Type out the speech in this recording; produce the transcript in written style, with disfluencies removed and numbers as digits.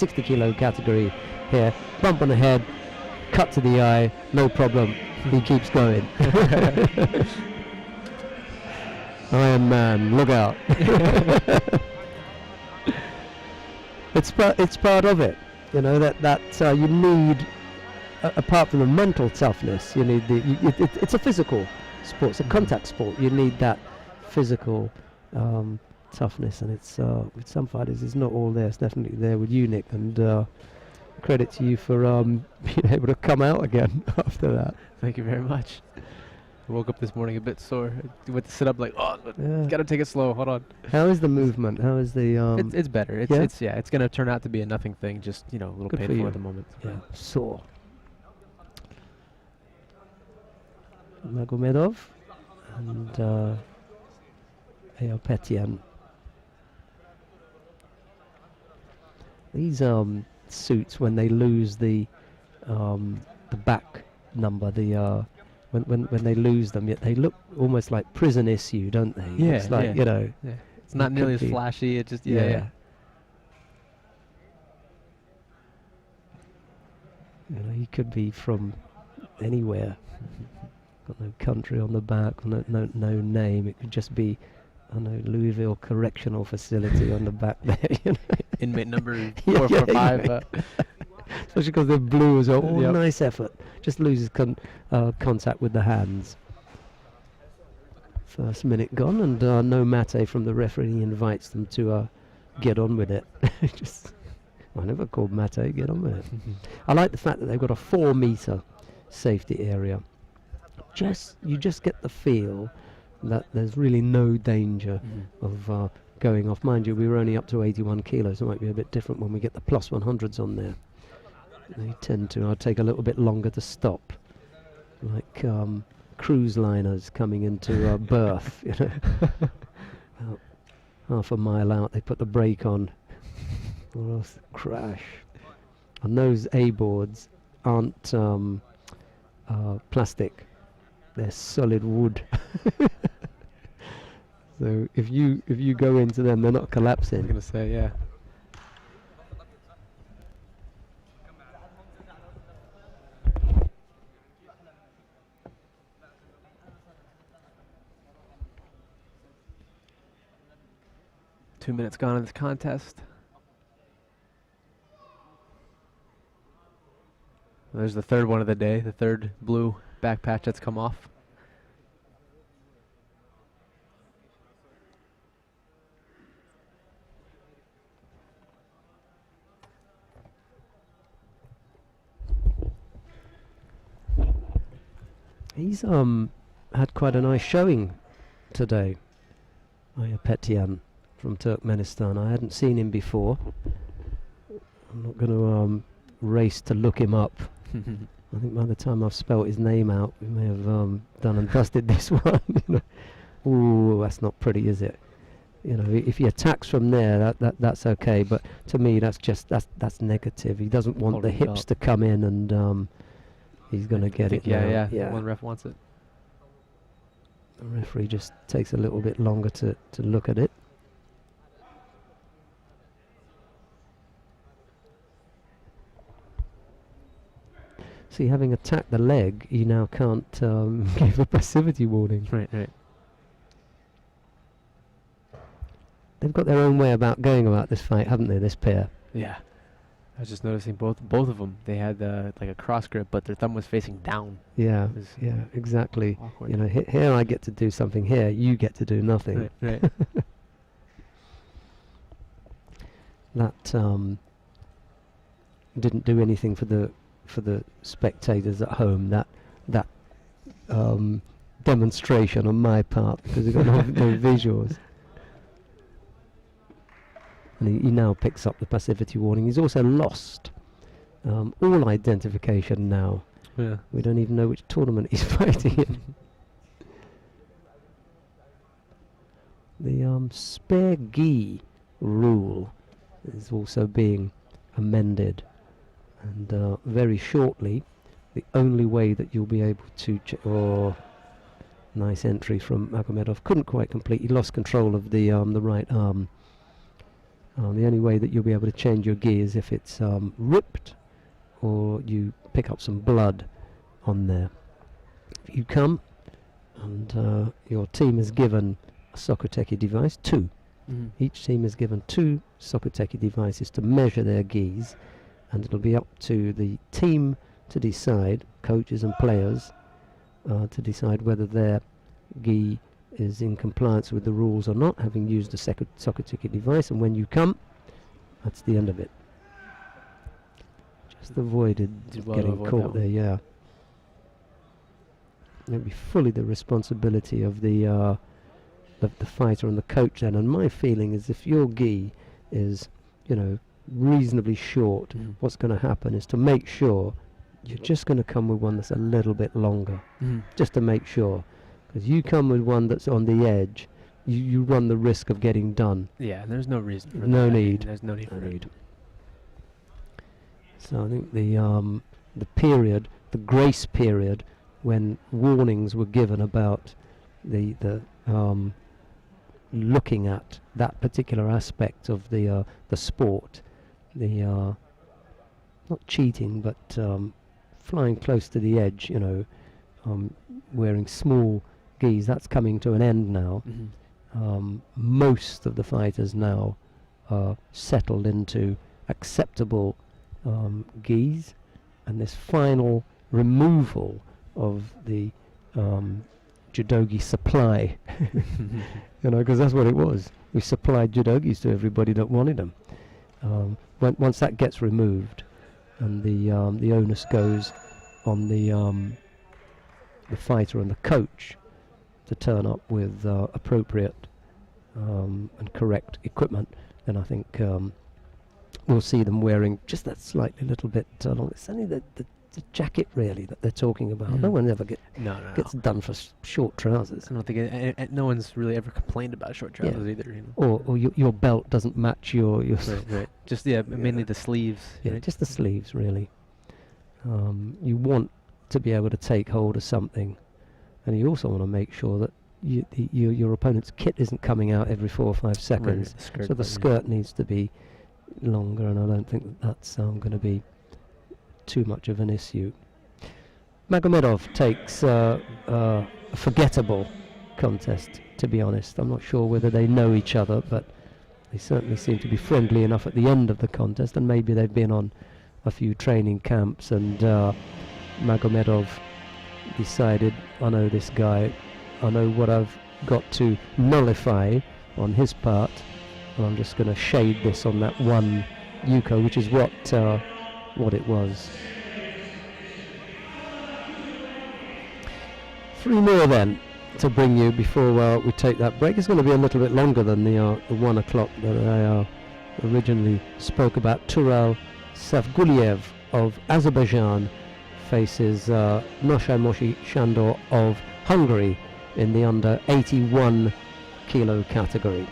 60 kilo category here. Bump on the head, cut to the eye, no problem. He keeps going. Iron Man, look out. It's part of it, you know, that you need, apart from the mental toughness, you need it's a physical sport, it's a contact sport. You need that physical toughness, and it's with some fighters it's not all there. It's definitely there with you, Nick, and credit to you for being able to come out again after that. Thank you very much. I woke up this morning a bit sore. I went to sit up like, oh, Yeah. gotta take it slow. Hold on. How is the movement? How is the It's better. It's gonna turn out to be a nothing thing. Just a little Good for painful you. at the moment. yeah, sore. Magomedov and S.Ayrapetyan. These suits, when they lose the back number, when they lose them, yet they look almost like prison issue, don't they? Yeah, It's like, yeah. yeah. It's not It nearly could as be. flashy. It just You know, he could be from anywhere. Got no country on the back, no name. It could just be, I don't know, Louisville Correctional Facility on the back there. You know? Inmate number Yeah, 445. Especially because they're blue as well. Oh, Yep. nice effort. Just loses contact with the hands. First minute gone, and no mate from the referee. He invites them to get on with it. I never called mate. Get on with it. I like the fact that they've got a 4-meter safety area. You just get the feel that there's really no danger of going off. Mind you, we were only up to 81 kilos. It might be a bit different when we get the plus 100s on there. They tend to take a little bit longer to stop, like cruise liners coming into berth. You know, about half a mile out, they put the brake on, or else crash. And those A-boards aren't plastic; they're solid wood. So if you go into them, they're not I was collapsing. gonna say, yeah. Two minutes gone in this contest. There's the third one of the day, the third blue back patch that's come off. He's had quite a nice showing today. S.Ayrapetyan from Turkmenistan. I hadn't seen him before. I'm not going to race to look him up. I think by the time I've spelt his name out, we may have done and dusted this one. You know. Ooh, that's not pretty, is it? You know, if he attacks from there, that's okay. But to me, that's negative. He doesn't want Holding the it hips up. to come in, and he's going to get it. now. Yeah. One ref wants it. The referee just takes a little bit longer to look at it. See, having attacked the leg, you now can't give a passivity warning. Right. They've got their own way about going about this fight, haven't they, this pair? Yeah. I was just noticing both of them. They had like a cross grip, but their thumb was facing down. Yeah, It was yeah, exactly. awkward. You know, here I get to do something, here you get to do nothing. Right. That didn't do anything for the spectators at home. That demonstration on my part, because we've got no visuals. And he now picks up the passivity warning. He's also lost all identification now. Yeah. We don't even know which tournament he's fighting in. The spare gi rule is also being amended, and very shortly, the only way that you'll be able to nice entry from Magomedov. Couldn't quite complete. He lost control of the right arm. The only way that you'll be able to change your gi is if it's ripped or you pick up some blood on there. If you come and your team is given a Sokoteki device, 2. Each team is given 2 Sokoteki devices to measure their gis, and it'll be up to the team to decide, coaches and players, to decide whether their gi is in compliance with the rules or not, having used the Sokoteki device. And when you come, that's the end of it. Just avoided getting caught there, yeah. It'll be fully the responsibility of the fighter and the coach then. And my feeling is if your gi is, reasonably short, what's going to happen is to make sure you're just going to come with one that's a little bit longer, just to make sure. Because you come with one that's on the edge, you run the risk of getting done. Yeah, there's no reason for no that. need. There's no need for it. So I think the period, the grace period, when warnings were given about the looking at that particular aspect of the sport, the not cheating but flying close to the edge, wearing small gis, that's coming to an end now. Most of the fighters now are settled into acceptable gis, and this final removal of the judogi supply, because that's what it was. We supplied judogis to everybody that wanted them. Once that gets removed, and the onus goes on the fighter and the coach to turn up with appropriate and correct equipment, then I think we'll see them wearing just that slightly little bit long. It's only the jacket really that they're talking about. No one ever gets done for short trousers. I don't think no one's really ever complained about short trousers either. Or your belt doesn't match your right. Just mainly the sleeves. Yeah, right? just the sleeves really. You want to be able to take hold of something, and you also want to make sure that your opponent's kit isn't coming out every 4 or 5 seconds. Right, so the skirt needs to be longer, and I don't think that's going to be too much of an issue. Magomedov takes a forgettable contest, to be honest. I'm not sure whether they know each other, but they certainly seem to be friendly enough at the end of the contest, and maybe they've been on a few training camps, and Magomedov decided, I know this guy, I know what I've got to nullify on his part, and I'm just going to shade this on that one Yuko, which is what it was. 3 more then to bring you before we take that break. It's going to be a little bit longer than the 1 o'clock that I originally spoke about. Tural Savguliev of Azerbaijan faces Noshaimoshi Shandor of Hungary in the under 81 kilo category.